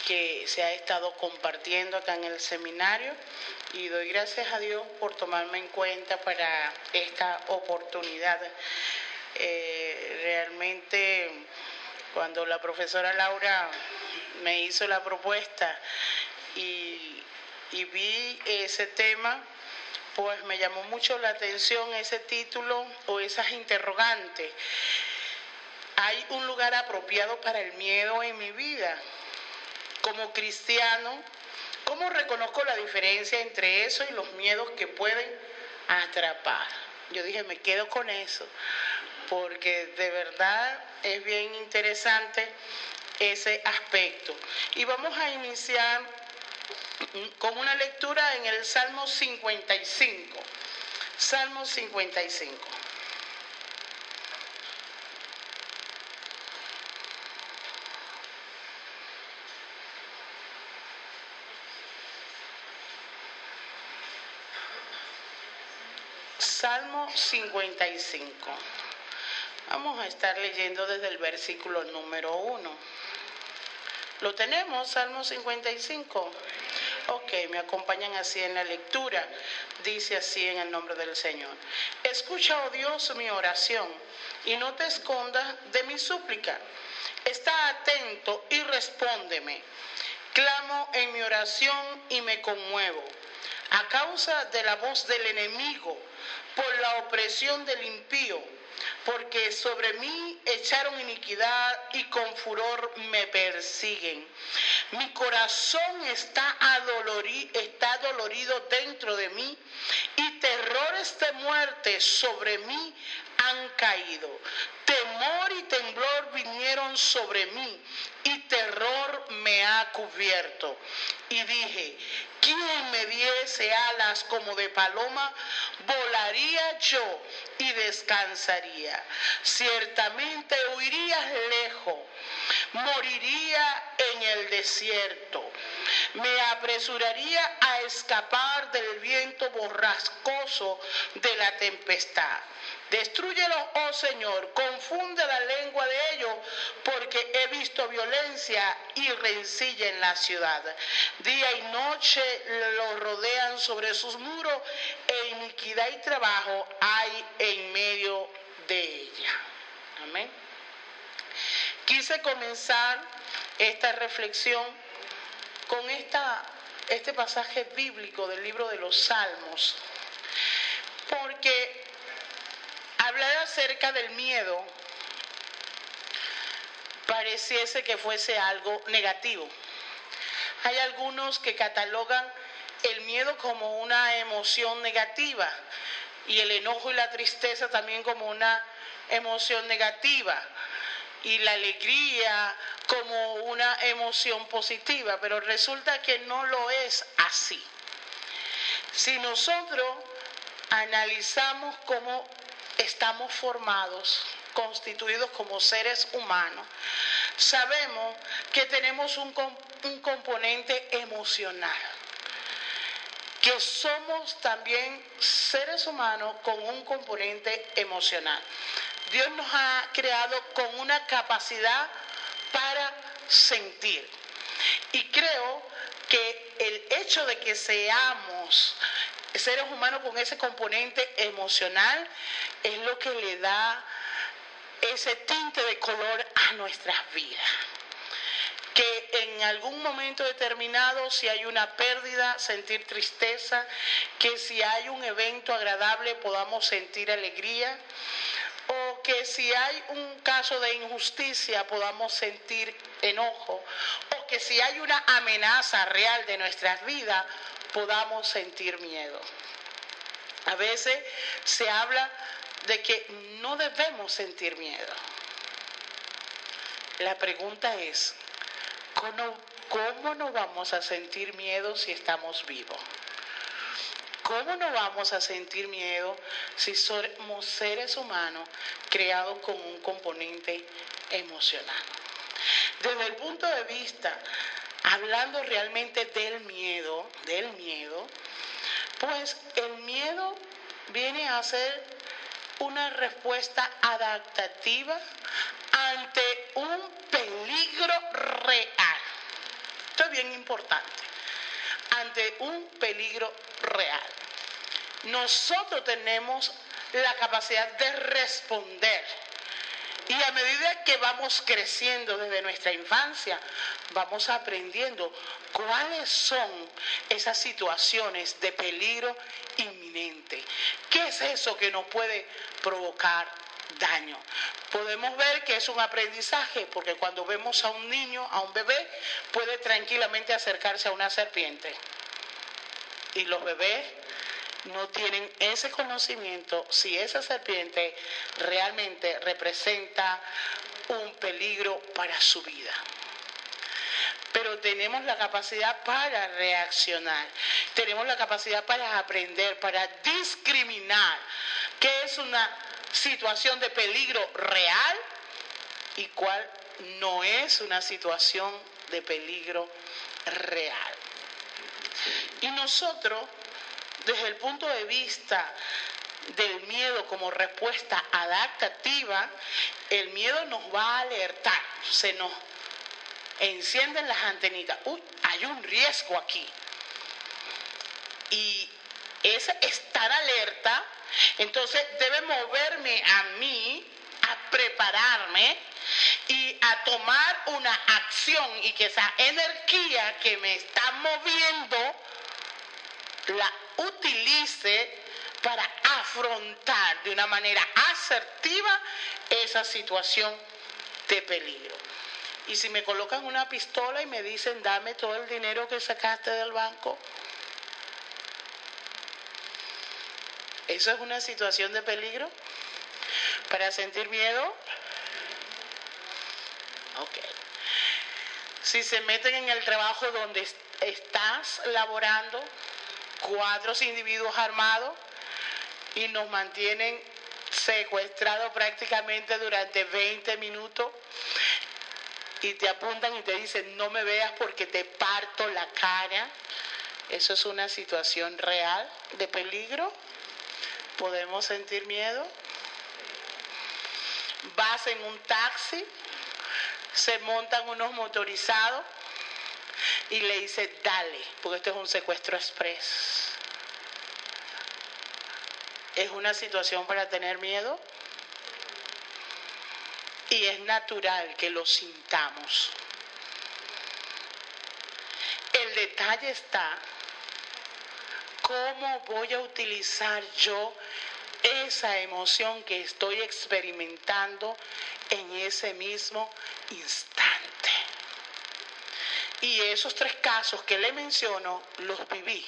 que se ha estado compartiendo acá en el seminario, y doy gracias a Dios por tomarme en cuenta para esta oportunidad. Realmente cuando la profesora Laura me hizo la propuesta y vi ese tema, pues me llamó mucho la atención ese título o esas interrogantes. ¿Hay un lugar apropiado para el miedo en mi vida? Como cristiano, ¿cómo reconozco la diferencia entre eso y los miedos que pueden atrapar? Yo dije, me quedo con eso, porque de verdad es bien interesante ese aspecto. Y vamos a iniciar con una lectura en el Salmo 55. Salmo 55. Salmo 55. Vamos a estar leyendo desde el versículo número 1. ¿Lo tenemos, Salmo 55? Ok, me acompañan así en la lectura. Dice así en el nombre del Señor. Escucha, oh Dios, mi oración, y no te escondas de mi súplica. Está atento y respóndeme. Clamo en mi oración y me conmuevo. A causa de la voz del enemigo, por la opresión del impío, porque sobre mí echaron iniquidad y con furor me persiguen. Mi corazón está dolorido dentro de mí, y terrores de muerte sobre mí han caído. Temor y temblor vinieron sobre mí, y terror me ha cubierto. Y dije, ¿quién me diese alas como de paloma? Volaría yo y descansaría. Ciertamente huiría lejos, moriría en el desierto. Me apresuraría a escapar del viento borrascoso de la tempestad. Destrúyelos, oh Señor, confunde la lengua de ellos, porque he visto violencia y rencilla en la ciudad. Día y noche los rodean sobre sus muros, e iniquidad y trabajo hay en medio de ella. Amén. Quise comenzar esta reflexión con este pasaje bíblico del libro de los Salmos, porque hablar acerca del miedo pareciese que fuese algo negativo. Hay algunos que catalogan el miedo como una emoción negativa y el enojo y la tristeza también como una emoción negativa y la alegría como una emoción positiva, pero resulta que no lo es así. Si nosotros analizamos cómo estamos formados, constituidos como seres humanos, sabemos que tenemos un componente emocional, que somos también seres humanos con un componente emocional. Dios nos ha creado con una capacidad para sentir. Y creo que el hecho de que seamos seres humanos con ese componente emocional es lo que le da ese tinte de color a nuestras vidas. Que en algún momento determinado, si hay una pérdida, sentir tristeza, que si hay un evento agradable podamos sentir alegría, o que si hay un caso de injusticia podamos sentir enojo, o que si hay una amenaza real de nuestras vidas podamos sentir miedo. A veces se habla de que no debemos sentir miedo. La pregunta es, ¿cómo no vamos a sentir miedo si estamos vivos? ¿Cómo no vamos a sentir miedo si somos seres humanos creados con un componente emocional? Desde el punto de vista, hablando realmente del miedo, pues el miedo viene a ser una respuesta adaptativa ante un peligro real. Esto es bien importante. Ante un peligro real, nosotros tenemos la capacidad de responder. Y a medida que vamos creciendo desde nuestra infancia, vamos aprendiendo cuáles son esas situaciones de peligro inminente. ¿Qué es eso que nos puede provocar daño? Podemos ver que es un aprendizaje, porque cuando vemos a un niño, a un bebé, puede tranquilamente acercarse a una serpiente. Y los bebés no tienen ese conocimiento si esa serpiente realmente representa un peligro para su vida. Pero tenemos la capacidad para reaccionar, tenemos la capacidad para aprender, para discriminar qué es una situación de peligro real y cuál no es una situación de peligro real. Y nosotros, desde el punto de vista del miedo como respuesta adaptativa, el miedo nos va a alertar, se nos encienden las antenitas. Uy, hay un riesgo aquí. Y esa estar alerta, entonces debe moverme a mí a prepararme y a tomar una acción, y que esa energía que me está moviendo la utilice para afrontar de una manera asertiva esa situación de peligro. Y si me colocan una pistola y me dicen, dame todo el dinero que sacaste del banco, ¿eso es una situación de peligro? ¿Para sentir miedo? Ok. Si se meten en el trabajo donde estás laborando, 4 individuos armados, y nos mantienen secuestrados prácticamente durante 20 minutos, y te apuntan y te dicen, no me veas porque te parto la cara. ¿Eso es una situación real de peligro? ¿Podemos sentir miedo? Vas en un taxi, se montan unos motorizados y le dice, dale, porque esto es un secuestro express. ¿Es una situación para tener miedo? Y es natural que lo sintamos. El detalle está, ¿cómo voy a utilizar yo esa emoción que estoy experimentando en ese mismo instante? Y esos 3 casos que le menciono, los viví.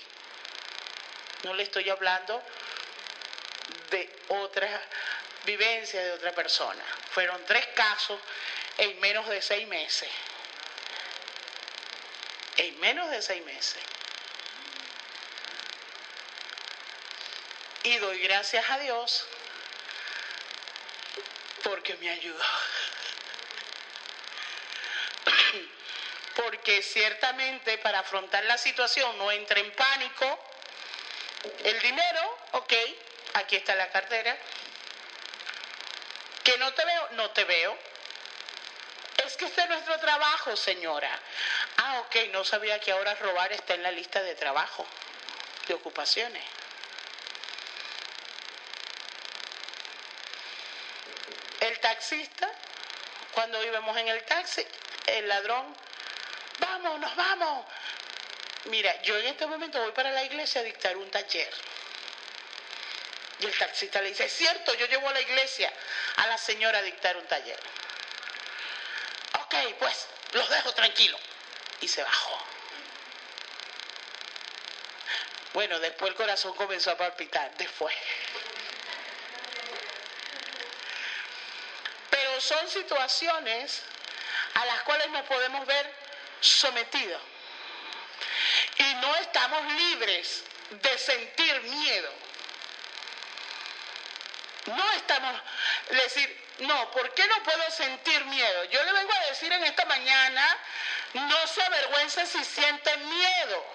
No le estoy hablando de otra vivencia de otra persona. Fueron 3 casos en menos de 6 meses. En menos de 6 meses. Y doy gracias a Dios porque me ayudó. Porque ciertamente para afrontar la situación no entré en pánico. El dinero, ok, aquí está la cartera. ¿Que no te veo? No te veo. Es que este es nuestro trabajo, señora. Ah, ok, no sabía que ahora robar está en la lista de trabajo, de ocupaciones. El taxista, cuando íbamos en el taxi, el ladrón, vamos, nos vamos. Mira, yo en este momento voy para la iglesia a dictar un taller. Y el taxista le dice, es cierto, yo llevo a la iglesia a la señora a dictar un taller. Ok, pues, los dejo tranquilos. Y se bajó. Bueno, después el corazón comenzó a palpitar, después. Pero son situaciones a las cuales nos podemos ver sometidos. Y no estamos libres de sentir miedo. No estamos, decir, no, ¿por qué no puedo sentir miedo? Yo le vengo a decir en esta mañana, no se avergüence si sienten miedo.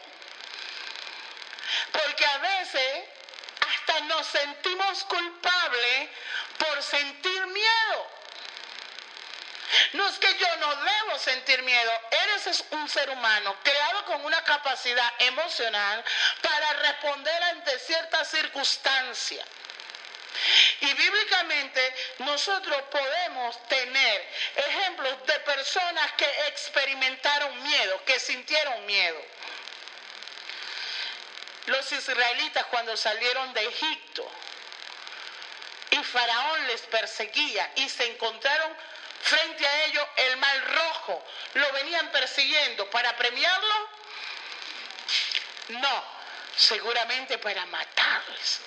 Porque a veces hasta nos sentimos culpables por sentir miedo. No es que yo no debo sentir miedo. Eres un ser humano creado con una capacidad emocional para responder ante ciertas circunstancias. Y bíblicamente nosotros podemos tener ejemplos de personas que experimentaron miedo, que sintieron miedo. Los israelitas cuando salieron de Egipto y Faraón les perseguía y se encontraron frente a ellos el mar rojo, ¿lo venían persiguiendo para premiarlo? No, seguramente para matarles.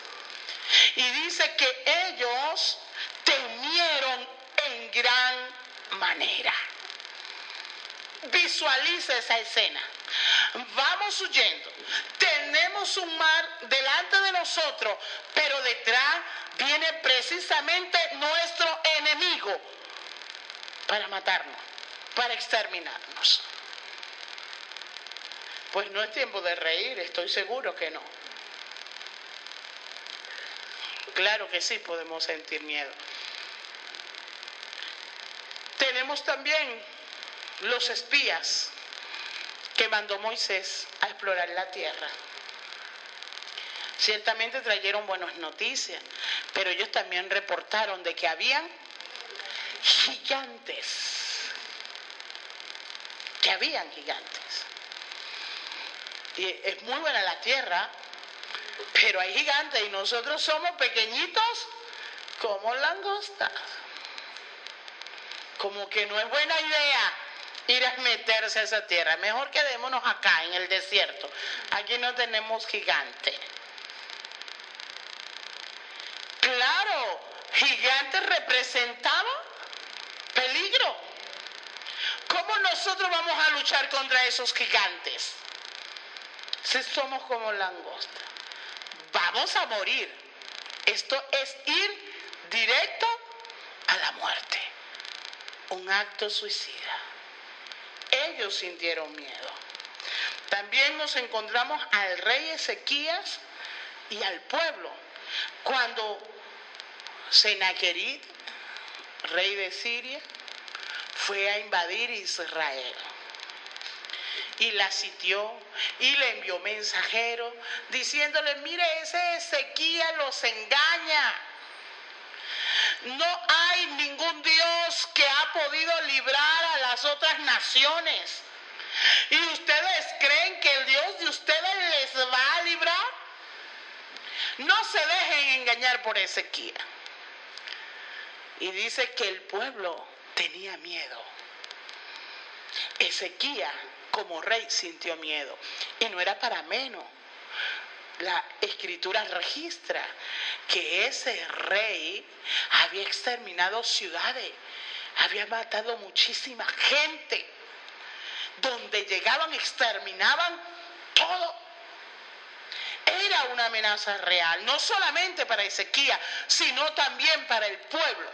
Y dice que ellos temieron en gran manera. Visualiza esa escena. Vamos huyendo. Tenemos un mar delante de nosotros, pero detrás viene precisamente nuestro enemigo para matarnos, para exterminarnos. Pues no es tiempo de reír, estoy seguro que no. Claro que sí podemos sentir miedo. Tenemos también los espías que mandó Moisés a explorar la tierra. Ciertamente trajeron buenas noticias, pero ellos también reportaron de que habían gigantes. Que habían gigantes. Y es muy buena la tierra, pero hay gigantes y nosotros somos pequeñitos como langostas. Como que no es buena idea ir a meterse a esa tierra. Mejor quedémonos acá en el desierto. Aquí no tenemos gigantes. Claro, gigantes representaban peligro. ¿Cómo nosotros vamos a luchar contra esos gigantes? Si somos como langostas, vamos a morir. Esto es ir directo a la muerte. Un acto suicida. Ellos sintieron miedo. También nos encontramos al rey Ezequías y al pueblo. Cuando Sennacherib, rey de Siria, fue a invadir Israel. Y la sitió y le envió mensajeros diciéndole, mire, ese Ezequías los engaña. No hay ningún Dios que ha podido librar a las otras naciones. ¿Y ustedes creen que el Dios de ustedes les va a librar? No se dejen engañar por Ezequías. Y dice que el pueblo tenía miedo. Ezequías, como rey, sintió miedo. Y no era para menos. La escritura registra que ese rey había exterminado ciudades, había matado muchísima gente. Donde llegaban, exterminaban todo. Era una amenaza real, no solamente para Ezequías, sino también para el pueblo.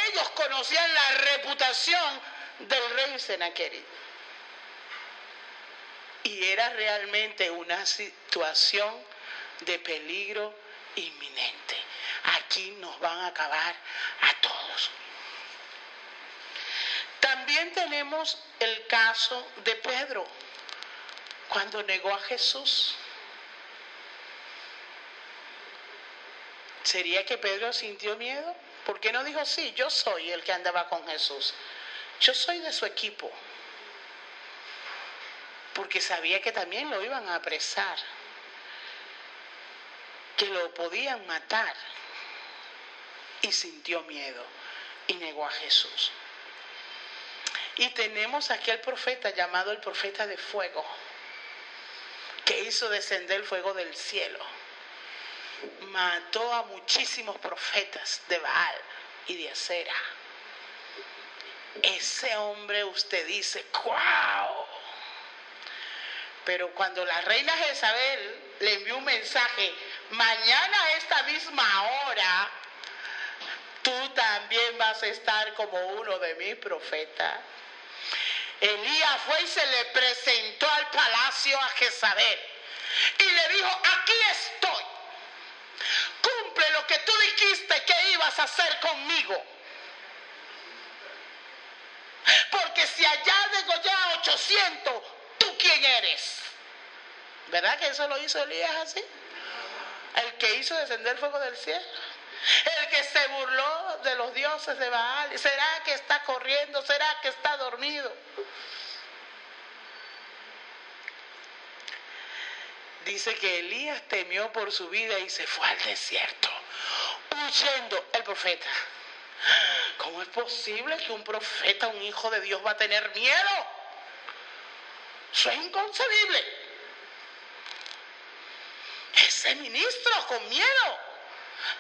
Ellos conocían la reputación del rey Sennacherib. Y era realmente una situación de peligro inminente. Aquí nos van a acabar a todos. También tenemos el caso de Pedro, cuando negó a Jesús. ¿Sería que Pedro sintió miedo? ¿Por qué no dijo, sí, yo soy el que andaba con Jesús? Yo soy de su equipo. Porque sabía que también lo iban a apresar, que lo podían matar, y sintió miedo y negó a Jesús. Y tenemos aquí al profeta llamado el profeta de fuego, que hizo descender el fuego del cielo. Mató a muchísimos profetas de Baal y de Acera. Ese hombre, usted dice, ¡guau! Pero cuando la reina Jezabel le envió un mensaje, mañana a esta misma hora, tú también vas a estar como uno de mis profetas. Elías fue y se le presentó al palacio a Jezabel y le dijo, aquí estoy, cumple lo que tú dijiste que ibas a hacer conmigo. porque si allá degollé a 800, ¿tú quién eres? ¿Verdad que eso lo hizo Elías así? El que hizo descender fuego del cielo. El que se burló de los dioses de Baal. ¿Será que está corriendo? ¿Será que está dormido? Dice que Elías temió por su vida y se fue al desierto, huyendo. El profeta. ¿Cómo es posible que un profeta, un hijo de Dios, va a tener miedo? Eso es inconcebible. Ese ministro con miedo.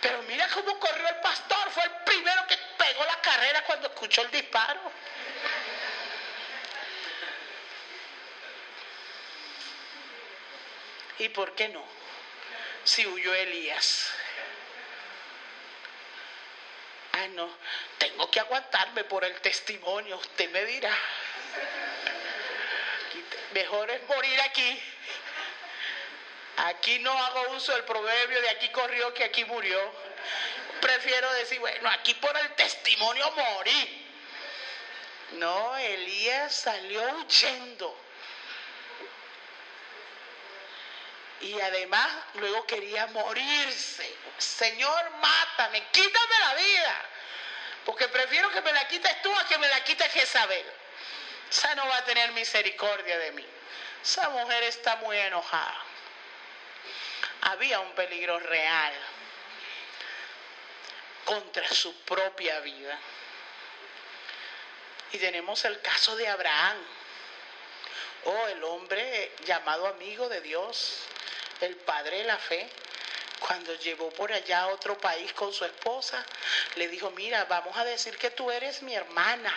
Pero mira cómo corrió el pastor. Fue el primero que pegó la carrera cuando escuchó el disparo. ¿Y por qué no? Si huyó Elías. Ah, no, tengo que aguantarme por el testimonio. Usted me dirá. Mejor es morir aquí. Aquí no hago uso del proverbio de aquí corrió que aquí murió. Prefiero decir, bueno, aquí por el testimonio morí. No, Elías salió huyendo. Y además luego quería morirse. Señor, mátame, quítame la vida. Porque prefiero que me la quites tú a que me la quites Jezabel. Esa no va a tener misericordia de mí. Esa mujer está muy enojada. Había un peligro real contra su propia vida. Y tenemos el caso de Abraham. Oh, el hombre llamado amigo de Dios, el padre de la fe, cuando llevó por allá a otro país con su esposa, le dijo, mira, vamos a decir que tú eres mi hermana.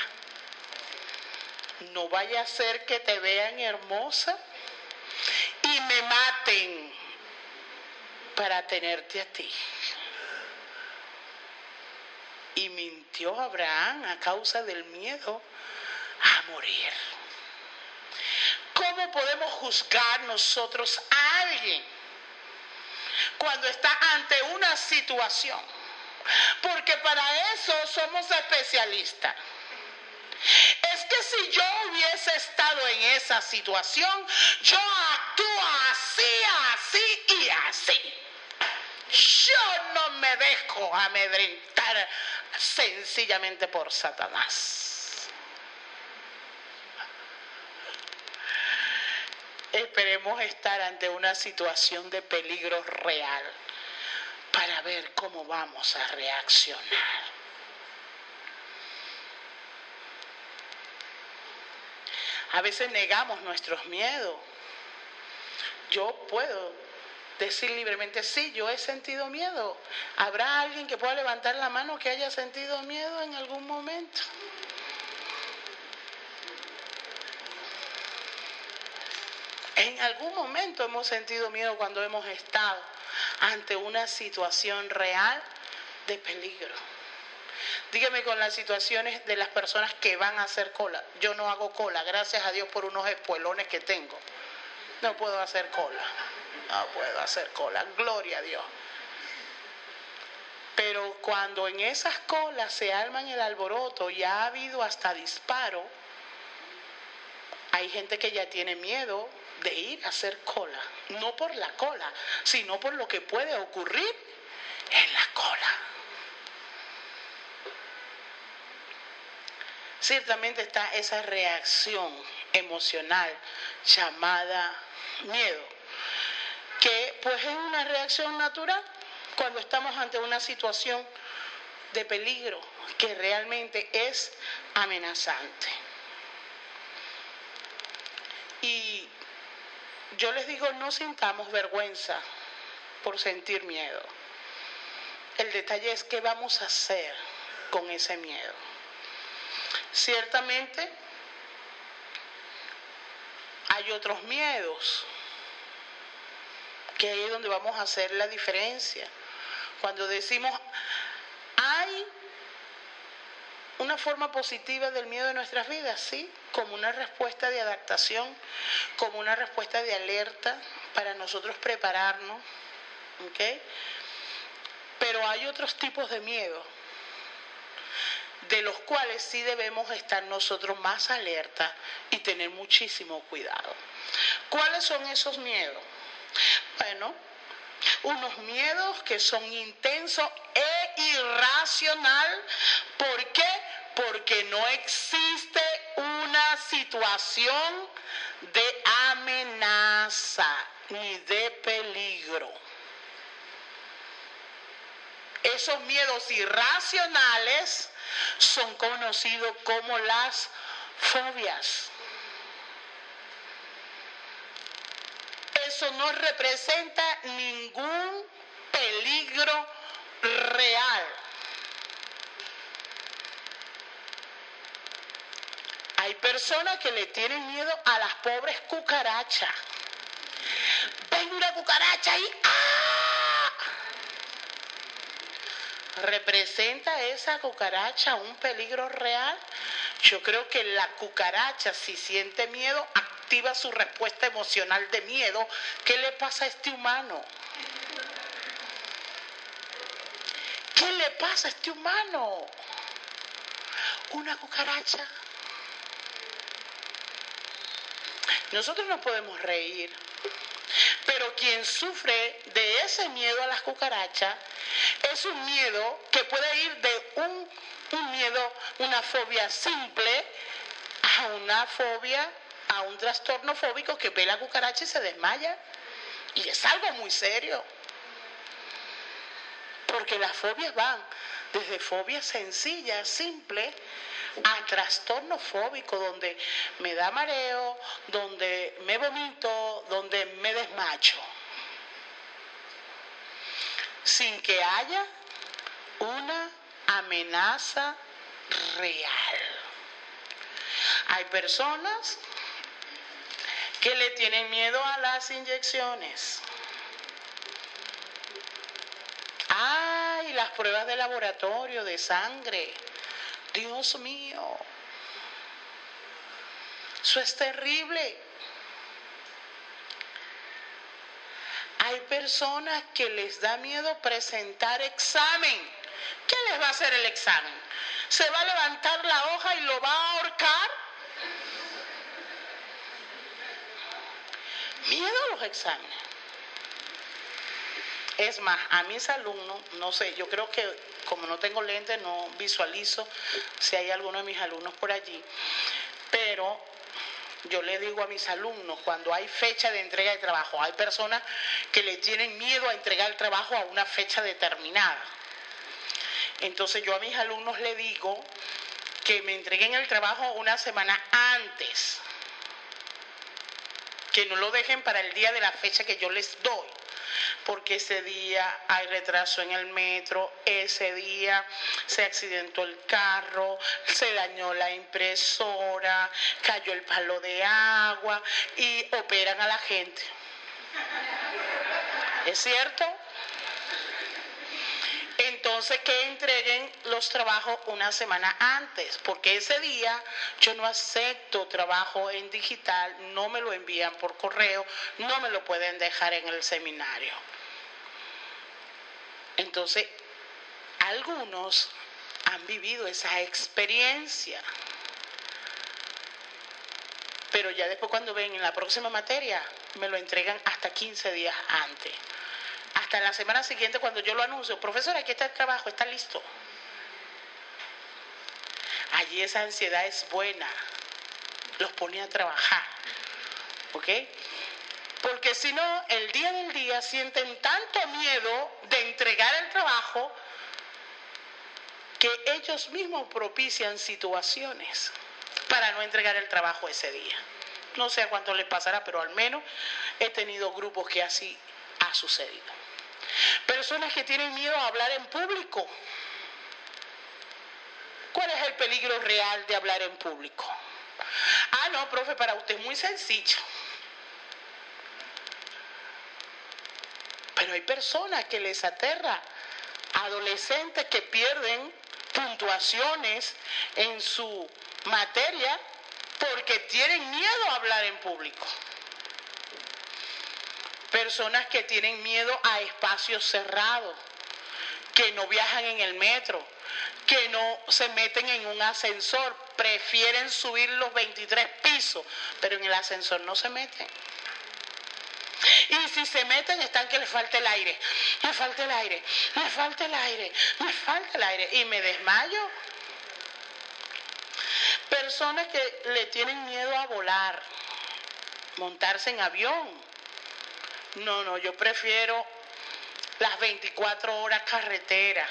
No vaya a ser que te vean hermosa y me maten para tenerte a ti. Y mintió Abraham a causa del miedo a morir. ¿Cómo podemos juzgar nosotros a alguien cuando está ante una situación? Porque para eso somos especialistas. Es que si yo hubiese estado en esa situación, yo actúo así, así y así. Yo no me dejo amedrentar sencillamente por Satanás. Esperemos estar ante una situación de peligro real para ver cómo vamos a reaccionar. A veces negamos nuestros miedos. Yo puedo decir libremente, sí, yo he sentido miedo. ¿Habrá alguien que pueda levantar la mano que haya sentido miedo en algún momento? En algún momento hemos sentido miedo cuando hemos estado ante una situación real de peligro. Dígame con las situaciones de las personas que van a hacer cola. Yo no hago cola, gracias a Dios por unos espuelones que tengo. No puedo hacer cola. No puedo hacer cola, gloria a Dios. Pero cuando en esas colas se arman el alboroto y ha habido hasta disparo, hay gente que ya tiene miedo de ir a hacer cola. No por la cola, sino por lo que puede ocurrir en la cola. Ciertamente está esa reacción emocional llamada miedo, que pues es una reacción natural cuando estamos ante una situación de peligro que realmente es amenazante. Y yo les digo, no sintamos vergüenza por sentir miedo. El detalle es qué vamos a hacer con ese miedo. Ciertamente hay otros miedos que ahí es donde vamos a hacer la diferencia. Cuando decimos, hay una forma positiva del miedo en nuestras vidas, sí, como una respuesta de adaptación, como una respuesta de alerta para nosotros prepararnos, ¿ok? Pero hay otros tipos de miedo. de los cuales sí debemos estar nosotros más alerta y tener muchísimo cuidado. ¿Cuáles son esos miedos? Bueno, unos miedos que son intensos e irracional. ¿Por qué? Porque no existe una situación de amenaza ni de peligro. Esos miedos irracionales son conocidos como las fobias. Eso no representa ningún peligro real. Hay personas que le tienen miedo a las pobres cucarachas. Ven una cucaracha y ¡ah! ¿Representa esa cucaracha un peligro real? Yo creo que la cucaracha, si siente miedo, activa su respuesta emocional de miedo. ¿Qué le pasa a este humano? ¿Qué le pasa a este humano? Una cucaracha. Nosotros nos podemos reír, pero quien sufre de ese miedo a las cucarachas es un miedo que puede ir de un miedo, una fobia simple, a una fobia, a un trastorno fóbico que ve la cucaracha y se desmaya. Y es algo muy serio. Porque las fobias van desde fobias sencillas, simples, a trastorno fóbico, donde me da mareo, donde me vomito, donde me desmayo. Sin que haya una amenaza real. Hay personas que le tienen miedo a las inyecciones. ¡Ay! Las pruebas de laboratorio, de sangre. Dios mío. Eso es terrible. Hay personas que les da miedo presentar examen. ¿Qué les va a hacer el examen? ¿Se va a levantar la hoja y lo va a ahorcar? Miedo a los exámenes. Es más, a mis alumnos, no sé, yo creo que como no tengo lentes no visualizo si hay alguno de mis alumnos por allí, pero yo le digo a mis alumnos, cuando hay fecha de entrega de trabajo, hay personas que le tienen miedo a entregar el trabajo a una fecha determinada. Entonces yo a mis alumnos le digo que me entreguen el trabajo una semana antes, que no lo dejen para el día de la fecha que yo les doy, porque ese día hay retraso en el metro, ese día se accidentó el carro, se dañó la impresora, cayó el palo de agua y operan a la gente. ¿Es cierto? Entonces que entreguen los trabajos una semana antes, porque ese día yo no acepto trabajo en digital, no me lo envían por correo, no me lo pueden dejar en el seminario. Entonces, algunos han vivido esa experiencia, pero ya después cuando ven en la próxima materia, me lo entregan hasta 15 días antes. Hasta la semana siguiente cuando yo lo anuncio, profesora, aquí está el trabajo, está listo. Allí esa ansiedad es buena, los pone a trabajar, ¿ok? Porque si no, el día del día sienten tanto miedo de entregar el trabajo que ellos mismos propician situaciones para no entregar el trabajo ese día. No sé a cuánto les pasará, pero al menos he tenido grupos que así ha sucedido. Personas que tienen miedo a hablar en público. ¿Cuál es el peligro real de hablar en público? Ah, no, profe, para usted es muy sencillo. Pero hay personas que les aterra, adolescentes que pierden puntuaciones en su materia porque tienen miedo a hablar en público. Personas que tienen miedo a espacios cerrados, que no viajan en el metro, que no se meten en un ascensor, prefieren subir los 23 pisos, pero en el ascensor no se meten. Y si se meten están que les falta el aire, me falta el aire, me falta el aire, me falta el aire, y me desmayo. Personas que le tienen miedo a volar, montarse en avión. No, yo prefiero las 24 horas carretera,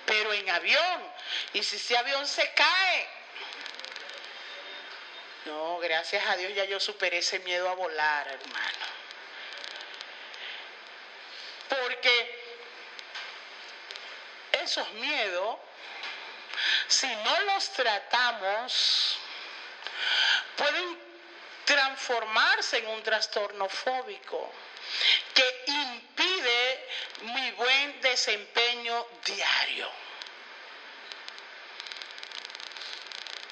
pero en avión. Y si ese avión se cae, no, gracias a Dios ya yo superé ese miedo a volar, hermano. Porque esos miedos, si no los tratamos, pueden transformarse en un trastorno fóbico que impide mi buen desempeño diario.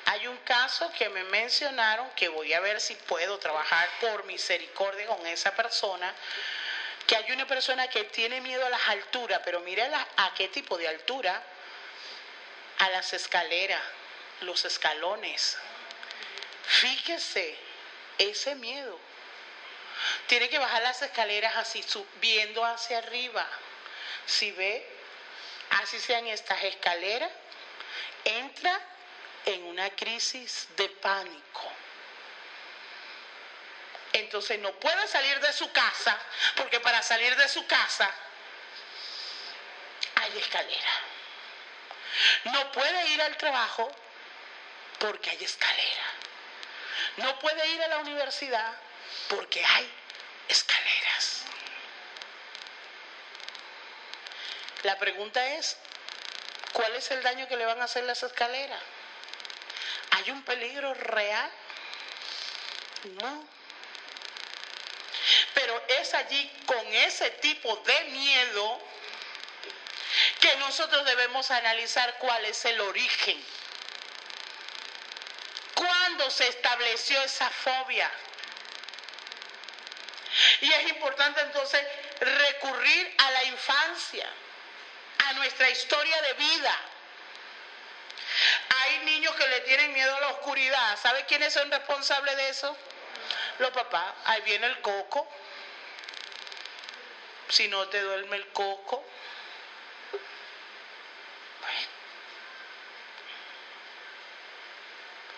Hay un caso que me mencionaron, que voy a ver si puedo trabajar por misericordia con esa persona, que hay una persona que tiene miedo a las alturas, pero mire a qué tipo de altura: a las escaleras, los escalones. Fíjese, ese miedo. Tiene que bajar las escaleras así, subiendo hacia arriba. Si ve, así sean estas escaleras, entra en una crisis de pánico. Entonces no puede salir de su casa, porque para salir de su casa hay escalera. No puede ir al trabajo porque hay escalera. No puede ir a la universidad porque hay escaleras. La pregunta es, ¿cuál es el daño que le van a hacer las escaleras? ¿Hay un peligro real? No. Pero es allí, con ese tipo de miedo, que nosotros debemos analizar cuál es el origen. ¿Cuándo se estableció esa fobia? Y es importante entonces recurrir a la infancia, a nuestra historia de vida. Hay niños que le tienen miedo a la oscuridad. ¿Sabe quiénes son responsables de eso? Los papás. Ahí viene el coco. Si no te duerme el coco. Bueno.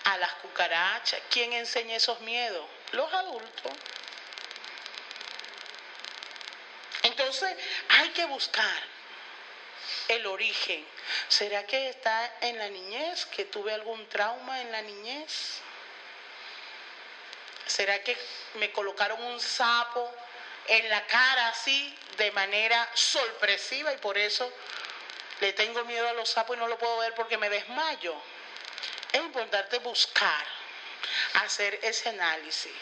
A las cucarachas. ¿Quién enseña esos miedos? Los adultos. Entonces hay que buscar el origen. ¿Será que está en la niñez? ¿Que tuve algún trauma en la niñez? ¿Será que me colocaron un sapo en la cara así de manera sorpresiva y por eso le tengo miedo a los sapos y no lo puedo ver porque me desmayo? Es importante buscar, hacer ese análisis,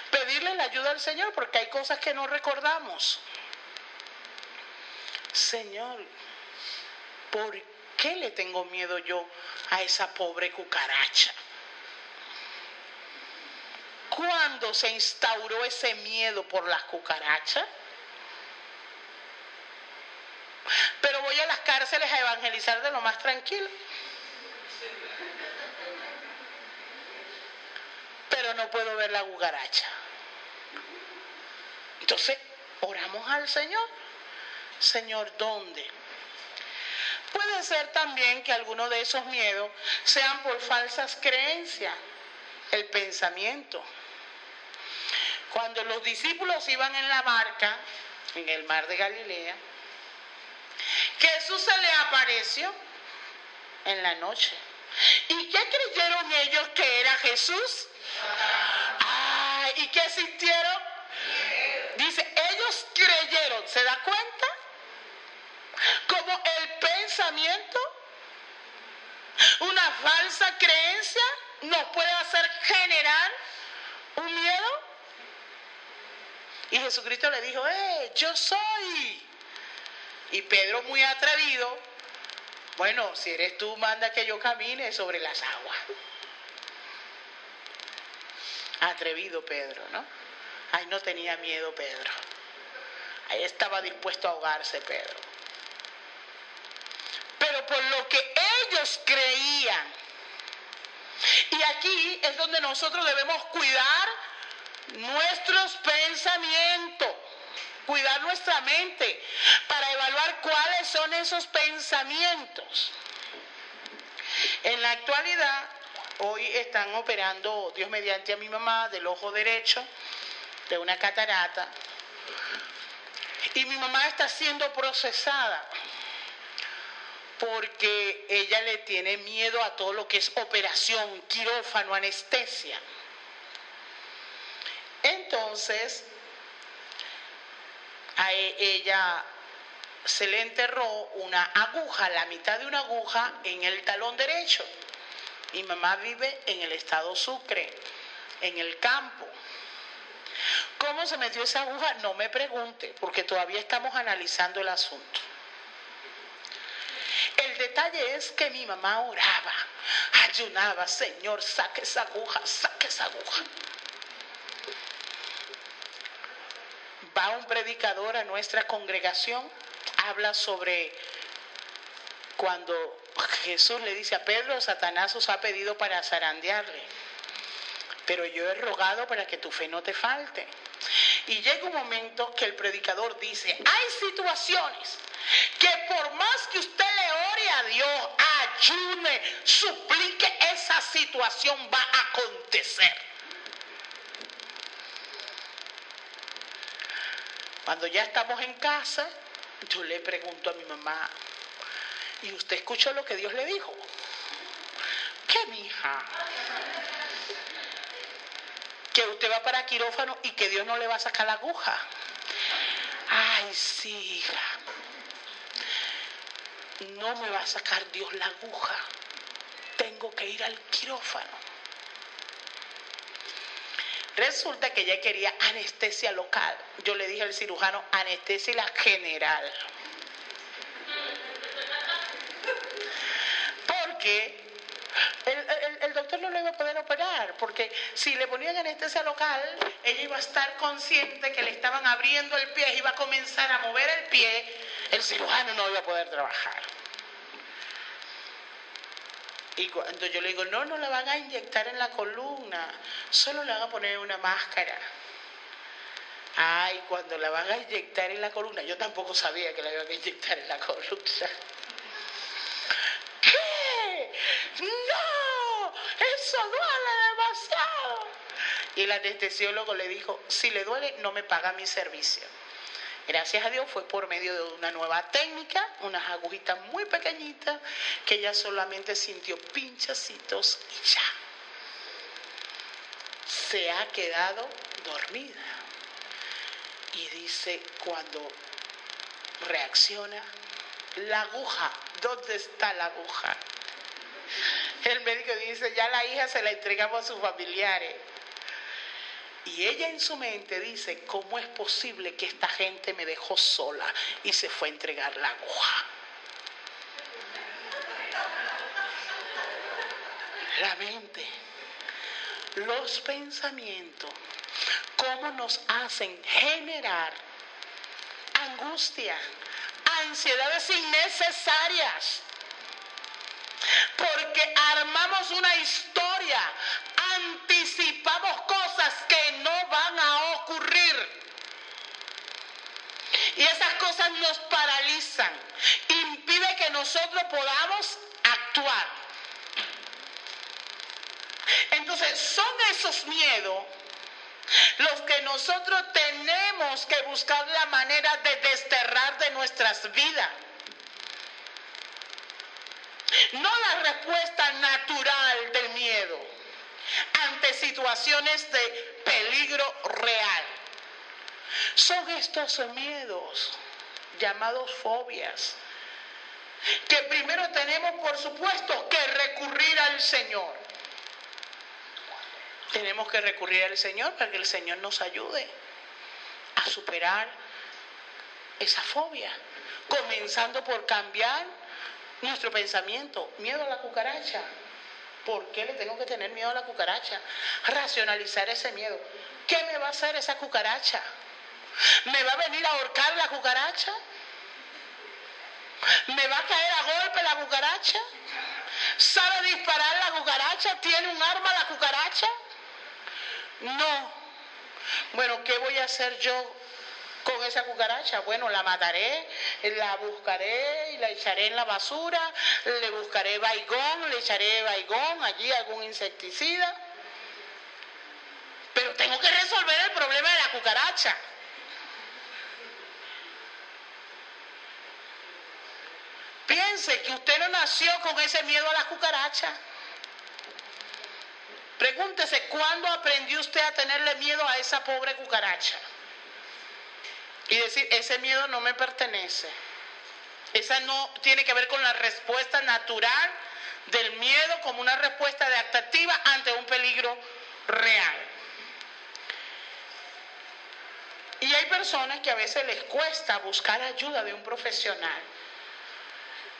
pedirle la ayuda al Señor, porque hay cosas que no recordamos. Señor, ¿por qué le tengo miedo yo a esa pobre cucaracha? ¿Cuándo se instauró ese miedo por las cucarachas? Pero voy a las cárceles a evangelizar de lo más tranquilo. Pero no puedo ver la cucaracha. Entonces, oramos al Señor. Señor, ¿dónde? Puede ser también que algunos de esos miedos sean por falsas creencias, el pensamiento. Cuando los discípulos iban en la barca, en el mar de Galilea, Jesús se le apareció en la noche. ¿Y qué creyeron ellos que era Jesús? ¿Y qué sintieron? Dice, ellos creyeron. ¿Se da cuenta? Como el pensamiento, una falsa creencia, nos puede hacer generar un miedo. Y Jesucristo le dijo, yo soy. Y Pedro, muy atrevido, bueno, si eres tú, manda que yo camine sobre las aguas. Atrevido Pedro, ¿no? Ahí no tenía miedo Pedro. Ahí estaba dispuesto a ahogarse Pedro. Pero por lo que ellos creían. Y aquí es donde nosotros debemos cuidar nuestros pensamientos, cuidar nuestra mente para evaluar cuáles son esos pensamientos. En la actualidad, hoy están operando, Dios mediante, a mi mamá del ojo derecho, de una catarata, y mi mamá está siendo procesada porque ella le tiene miedo a todo lo que es operación, quirófano, anestesia. Entonces, a ella se le enterró una aguja, la mitad de una aguja en el talón derecho. Mi mamá vive en el estado Sucre, en el campo. ¿Cómo se metió esa aguja? No me pregunte, porque todavía estamos analizando el asunto. El detalle es que mi mamá oraba, ayunaba, Señor, saque esa aguja, saque esa aguja. Va un predicador a nuestra congregación, habla sobre cuando Jesús le dice a Pedro, Satanás os ha pedido para zarandearle, pero yo he rogado para que tu fe no te falte. Y llega un momento que el predicador dice, hay situaciones que por más que usted le ore a Dios, ayune, suplique, esa situación va a acontecer. Cuando ya estamos en casa, yo le pregunto a mi mamá, ¿y usted escuchó lo que Dios le dijo? ¿Qué, mija? Que usted va para quirófano y que Dios no le va a sacar la aguja. Ay, sí, hija. No me va a sacar Dios la aguja. Tengo que ir al quirófano. Resulta que ella quería anestesia local. Yo le dije al cirujano, anestesia general. Porque el doctor no lo iba a poder operar, porque si le ponían anestesia local, ella iba a estar consciente que le estaban abriendo el pie, iba a comenzar a mover el pie, el cirujano no iba a poder trabajar. Y cuando yo le digo, no la van a inyectar en la columna, solo le van a poner una máscara. Ay, cuando la van a inyectar en la columna, yo tampoco sabía que la iban a inyectar en la columna. ¿Qué? ¡No! ¡Eso duele demasiado! Y el anestesiólogo le dijo, si le duele, no me paga mi servicio. Gracias a Dios fue por medio de una nueva técnica, unas agujitas muy pequeñitas, que ella solamente sintió pinchacitos y ya. Se ha quedado dormida. Y dice, cuando reacciona, la aguja, ¿dónde está la aguja? El médico dice, ya la hija se la entregamos a sus familiares. Y ella en su mente dice, ¿cómo es posible que esta gente me dejó sola y se fue a entregar la aguja? La mente, los pensamientos, cómo nos hacen generar angustia, ansiedades innecesarias. Porque armamos una historia, anticipamos cosas que no van a ocurrir. Y esas cosas nos paralizan, impide que nosotros podamos actuar. Entonces, son esos miedos los que nosotros tenemos que buscar la manera de desterrar de nuestras vidas. No la respuesta natural del miedo ante situaciones de peligro real. Son estos miedos llamados fobias, que primero tenemos, por supuesto, que recurrir al Señor. Tenemos que recurrir al Señor para que el Señor nos ayude a superar esa fobia, comenzando por cambiar nuestro pensamiento. Miedo a la cucaracha. ¿Por qué le tengo que tener miedo a la cucaracha? Racionalizar ese miedo. ¿Qué me va a hacer esa cucaracha? ¿Me va a venir a ahorcar la cucaracha? ¿Me va a caer a golpe la cucaracha? ¿Sabe disparar la cucaracha? ¿Tiene un arma la cucaracha? No. Bueno, ¿qué voy a hacer yo con esa cucaracha? Bueno, la mataré, la buscaré y la echaré en la basura, le buscaré baigón, le echaré baigón, allí algún insecticida. Pero tengo que resolver el problema de la cucaracha. Piense que usted no nació con ese miedo a las cucarachas. Pregúntese, ¿cuándo aprendió usted a tenerle miedo a esa pobre cucaracha? Y decir, ese miedo no me pertenece. Esa no tiene que ver con la respuesta natural del miedo como una respuesta adaptativa ante un peligro real. Y hay personas que a veces les cuesta buscar ayuda de un profesional.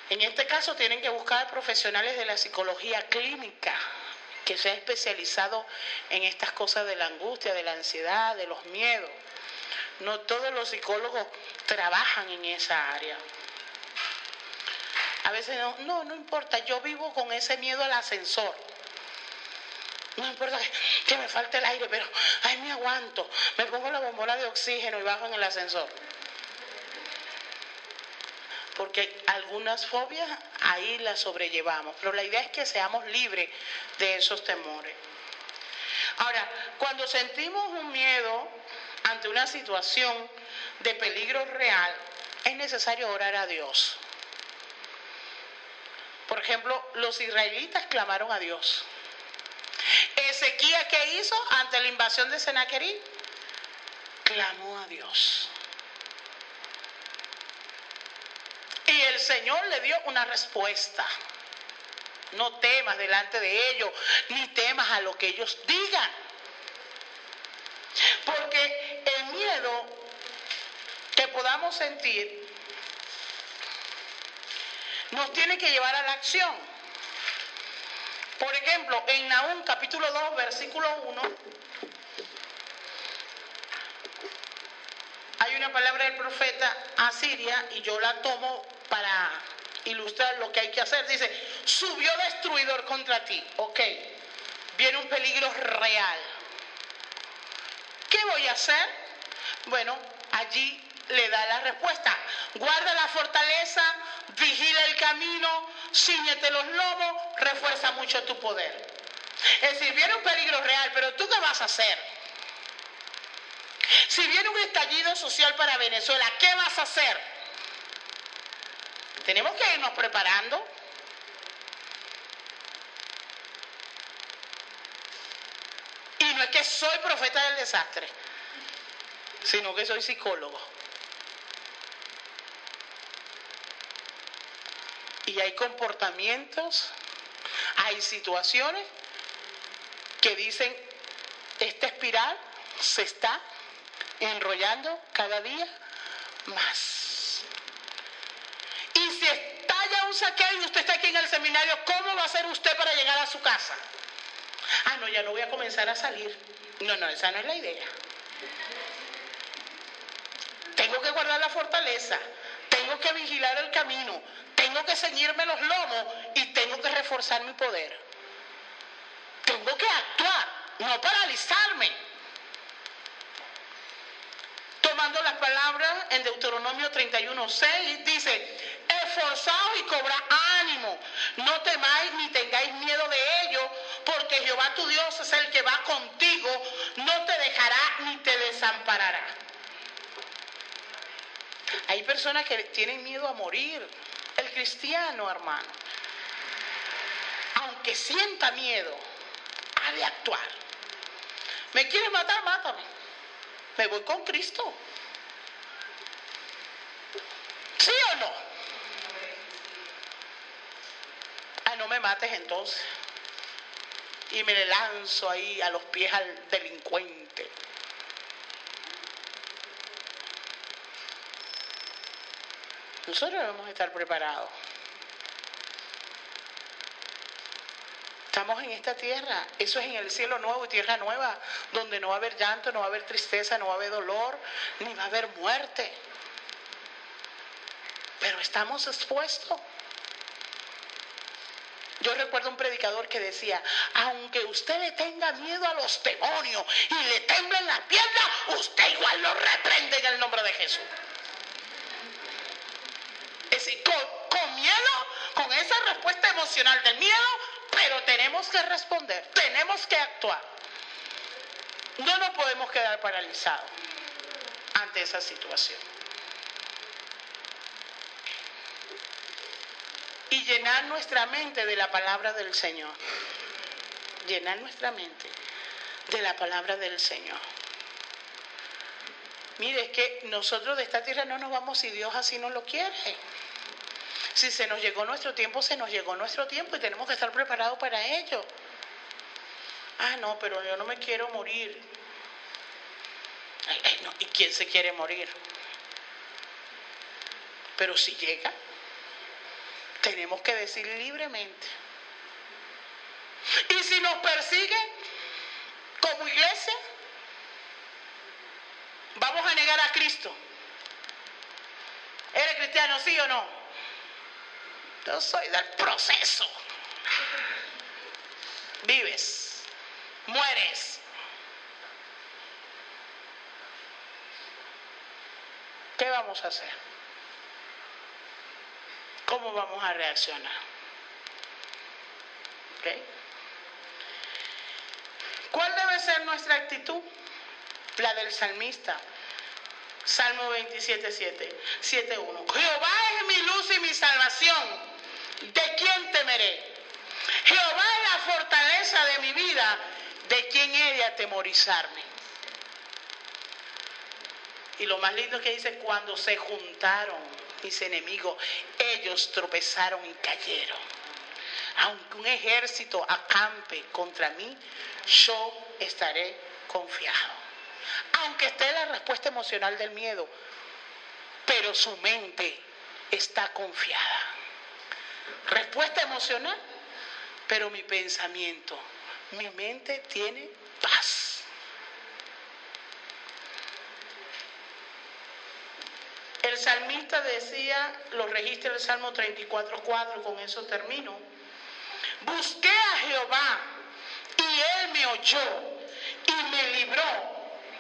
En este caso tienen que buscar profesionales de la psicología clínica, que sea especializado en estas cosas de la angustia, de la ansiedad, de los miedos. No todos los psicólogos trabajan en esa área. A veces no importa, yo vivo con ese miedo al ascensor. No importa que me falte el aire, pero ay, me aguanto. Me pongo la bombona de oxígeno y bajo en el ascensor. Porque algunas fobias ahí las sobrellevamos, pero la idea es que seamos libres de esos temores. Ahora, cuando sentimos un miedo ante una situación de peligro real, es necesario orar a Dios. Por ejemplo, los israelitas clamaron a Dios. Ezequías, ¿qué hizo ante la invasión de Sennacherib? Clamó a Dios. Y el Señor le dio una respuesta. No temas delante de ellos, ni temas a lo que ellos digan. Porque el miedo que podamos sentir nos tiene que llevar a la acción. Por ejemplo, en Nahum capítulo 2, versículo 1, hay una palabra del profeta a Siria y yo la tomo para ilustrar lo que hay que hacer. Dice, subió destruidor contra ti. Ok, viene un peligro real. ¿Qué voy a hacer? Bueno, allí le da la respuesta. Guarda la fortaleza, vigila el camino, cíñete los lomos, refuerza mucho tu poder. Es decir, viene un peligro real, pero ¿tú qué vas a hacer? Si viene un estallido social para Venezuela, ¿qué vas a hacer? Tenemos que irnos preparando. Y no es que soy profeta del desastre, sino que soy psicólogo. Y hay comportamientos, hay situaciones que dicen, esta espiral se está enrollando cada día más. Y si estalla un saqueo y usted está aquí en el seminario, ¿cómo va a hacer usted para llegar a su casa? Ah, no, ya no voy a comenzar a salir. No, esa no es la idea. Tengo que guardar la fortaleza, tengo que vigilar el camino, tengo que ceñirme los lomos y tengo que reforzar mi poder. Tengo que actuar, no paralizarme. Tomando las palabras en Deuteronomio 31:6, dice, esforzaos y cobrad ánimo, no temáis ni tengáis miedo de ello, porque Jehová tu Dios es el que va contigo, no te dejará ni te desamparará. Hay personas que tienen miedo a morir. El cristiano, hermano, aunque sienta miedo, ha de actuar. ¿Me quieres matar? Mátame. Me voy con Cristo. ¿Sí o no? Ah, no me mates entonces. Y me le lanzo ahí a los pies al delincuente. Nosotros debemos estar preparados. Estamos en esta tierra, eso es en el cielo nuevo y tierra nueva, donde no va a haber llanto, no va a haber tristeza, no va a haber dolor, ni va a haber muerte. Pero estamos expuestos. Yo recuerdo un predicador que decía, aunque usted le tenga miedo a los demonios y le temblen las piernas, usted igual lo reprende en el nombre de Jesús. Es decir, con miedo, con esa respuesta emocional del miedo, pero tenemos que responder, tenemos que actuar. No nos podemos quedar paralizados ante esa situación. Y llenar nuestra mente de la palabra del Señor. Llenar nuestra mente de la palabra del Señor. Mire, es que nosotros de esta tierra no nos vamos si Dios así no lo quiere. Si se nos llegó nuestro tiempo, se nos llegó nuestro tiempo y tenemos que estar preparados para ello. Ah, no, pero yo no me quiero morir. No. ¿Y quién se quiere morir? Pero si llega, tenemos que decir libremente. Y si nos persiguen como iglesia, vamos a negar a Cristo. ¿Eres cristiano, sí o no? Yo soy del proceso. Vives, mueres. ¿Qué vamos a hacer? ¿Cómo vamos a reaccionar? ¿Okay? ¿Cuál debe ser nuestra actitud? La del salmista. Salmo 27:7-1. Jehová es mi luz y mi salvación. ¿De quién temeré? Jehová es la fortaleza de mi vida. ¿De quién he de atemorizarme? Y lo más lindo que dice, cuando se juntaron mis enemigos, ellos tropezaron y cayeron. Aunque un ejército acampe contra mí, yo estaré confiado. Aunque esté la respuesta emocional del miedo, pero su mente está confiada. Respuesta emocional, pero mi pensamiento, mi mente tiene paz. El salmista decía, lo registra el Salmo 34:4, con eso termino. Busqué a Jehová y Él me oyó y me libró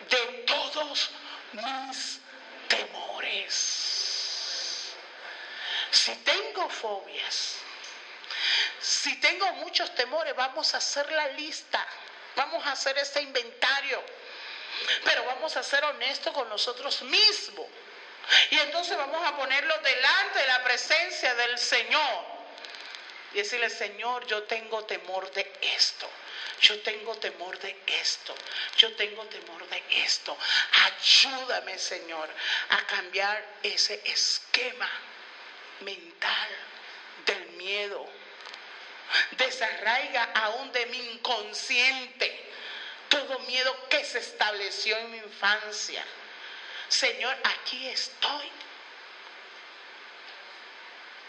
de todos mis temores. Si tengo fobias, si tengo muchos temores, vamos a hacer la lista, vamos a hacer este inventario, pero vamos a ser honestos con nosotros mismos. Y entonces vamos a ponerlo delante de la presencia del Señor y decirle, Señor, yo tengo temor de esto, yo tengo temor de esto, yo tengo temor de esto. Ayúdame, Señor, a cambiar ese esquema mental del miedo. Desarraiga aún de mi inconsciente todo miedo que se estableció en mi infancia. Señor, aquí estoy.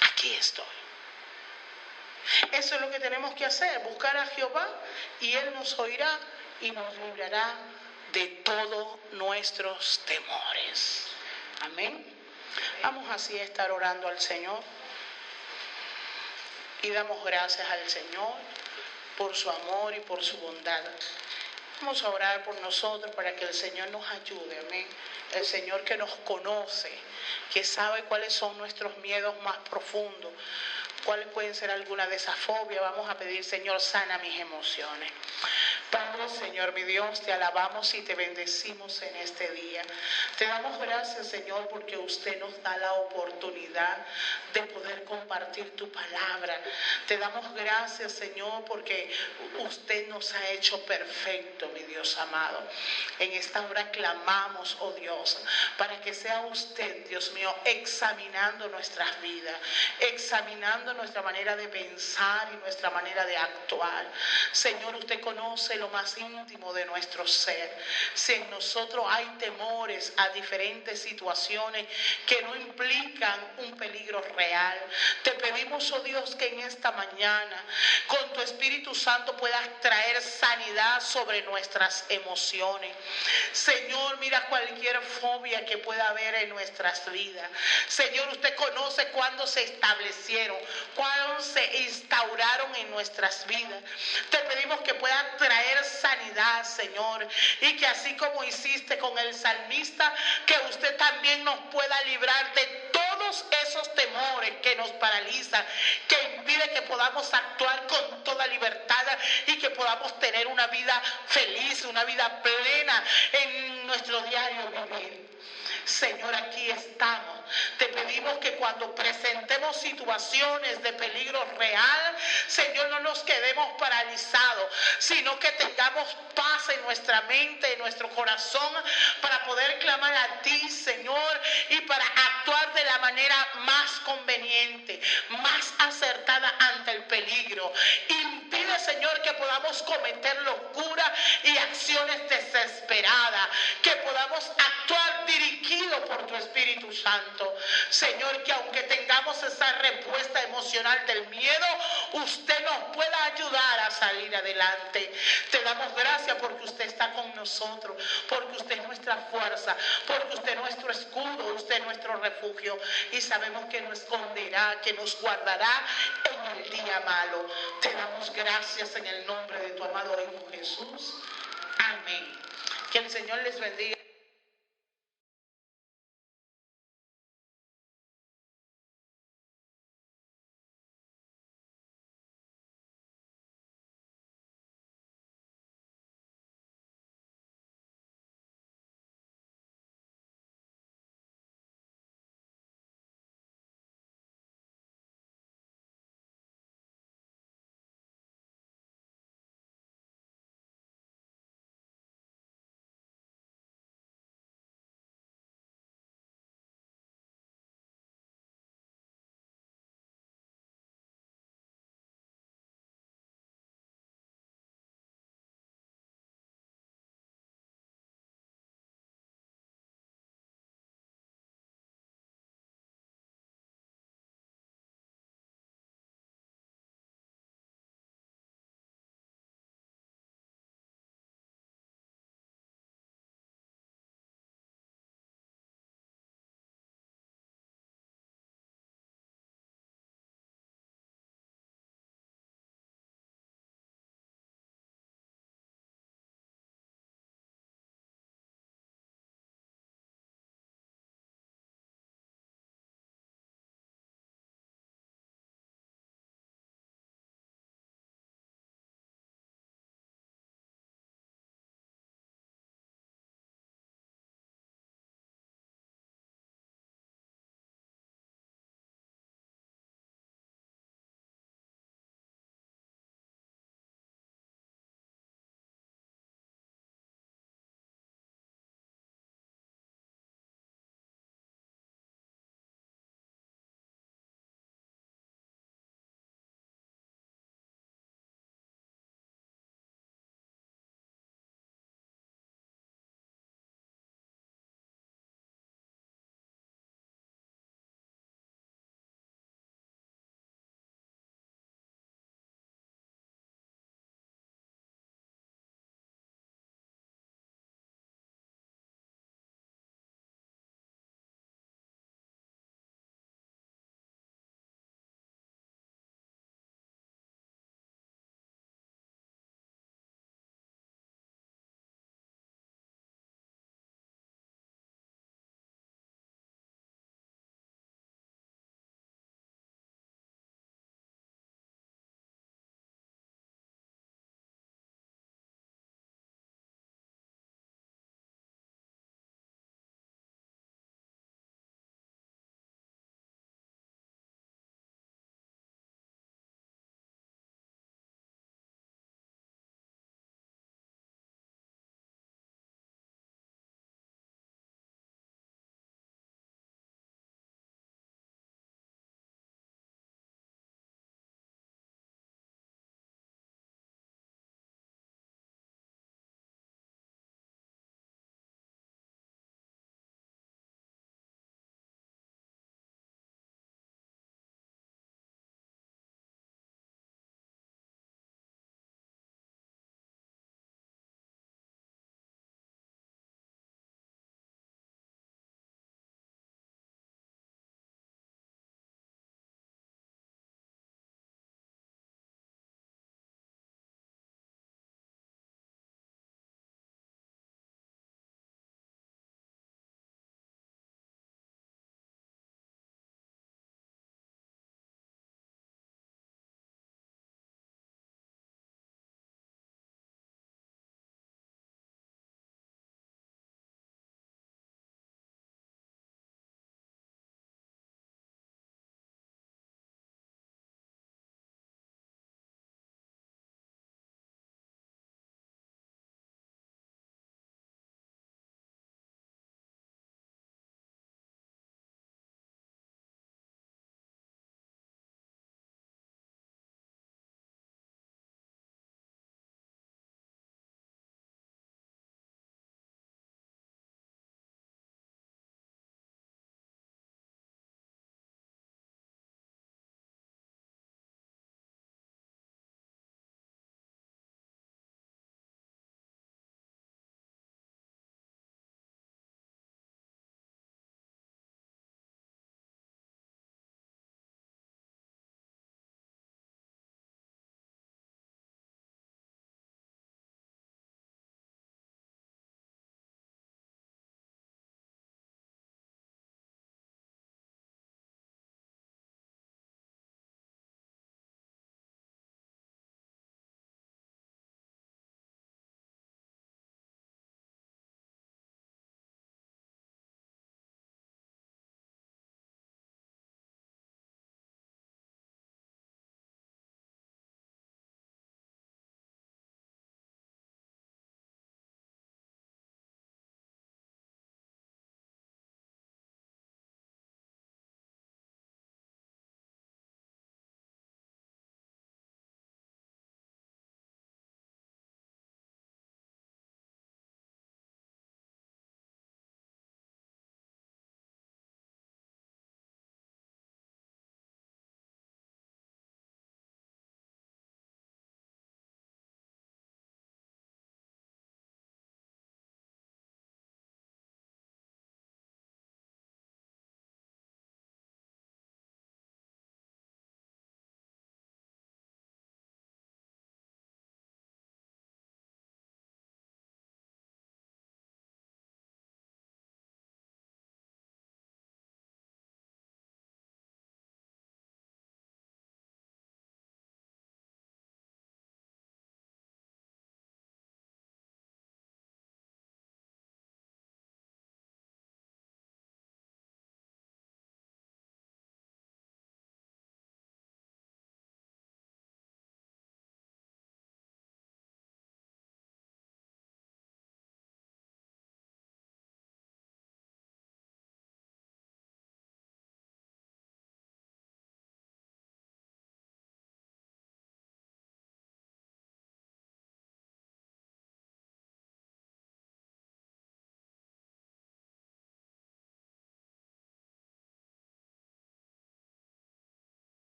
Aquí estoy. Eso es lo que tenemos que hacer, buscar a Jehová y Él nos oirá y nos librará de todos nuestros temores. Amén. Vamos así a estar orando al Señor y damos gracias al Señor por su amor y por su bondad. Vamos a orar por nosotros para que el Señor nos ayude, amén. El Señor que nos conoce, que sabe cuáles son nuestros miedos más profundos, cuáles pueden ser algunas de esas fobias. Vamos a pedir, Señor, sana mis emociones. Padre, Señor, mi Dios, te alabamos y te bendecimos en este día. Te damos gracias, Señor, porque usted nos da la oportunidad de poder compartir tu palabra. Te damos gracias, Señor, porque usted nos ha hecho perfecto, mi Dios amado. En esta hora clamamos, oh Dios, para que sea usted, Dios mío, examinando nuestras vidas, examinando nuestra manera de pensar y nuestra manera de actuar. Señor, usted conoce lo más íntimo de nuestro ser. Si en nosotros hay temores a diferentes situaciones que no implican un peligro real, te pedimos, oh Dios, que en esta mañana con tu Espíritu Santo puedas traer sanidad sobre nuestras emociones. Señor, mira cualquier fobia que pueda haber en nuestras vidas. Señor, usted conoce cuándo se establecieron, cuándo se instauraron en nuestras vidas. Te pedimos que puedas traer sanidad, Señor, y que así como hiciste con el salmista, que usted también nos pueda librar de todos esos temores que nos paralizan, que impide que podamos actuar con toda libertad y que podamos tener una vida feliz, una vida plena en nuestro diario vivir. Señor, aquí estamos. Te pedimos que cuando presentemos situaciones de peligro real, Señor, no nos quedemos paralizados, sino que tengamos paz en nuestra mente, en nuestro corazón, para poder clamar a ti, Señor, y para actuar de la manera más conveniente, más acertada ante el peligro. Impide, Señor, que podamos cometer locura y acciones desesperadas, que podamos actuar dirigidos por tu Espíritu Santo. Señor, que aunque tengamos esa respuesta emocional del miedo, usted nos pueda ayudar a salir adelante. Te damos gracias porque usted está con nosotros, porque usted es nuestra fuerza, porque usted es nuestro escudo, usted es nuestro refugio, y sabemos que nos esconderá, que nos guardará en el día malo. Te damos gracias en el nombre de tu amado Hijo Jesús. Amén. Que el Señor les bendiga.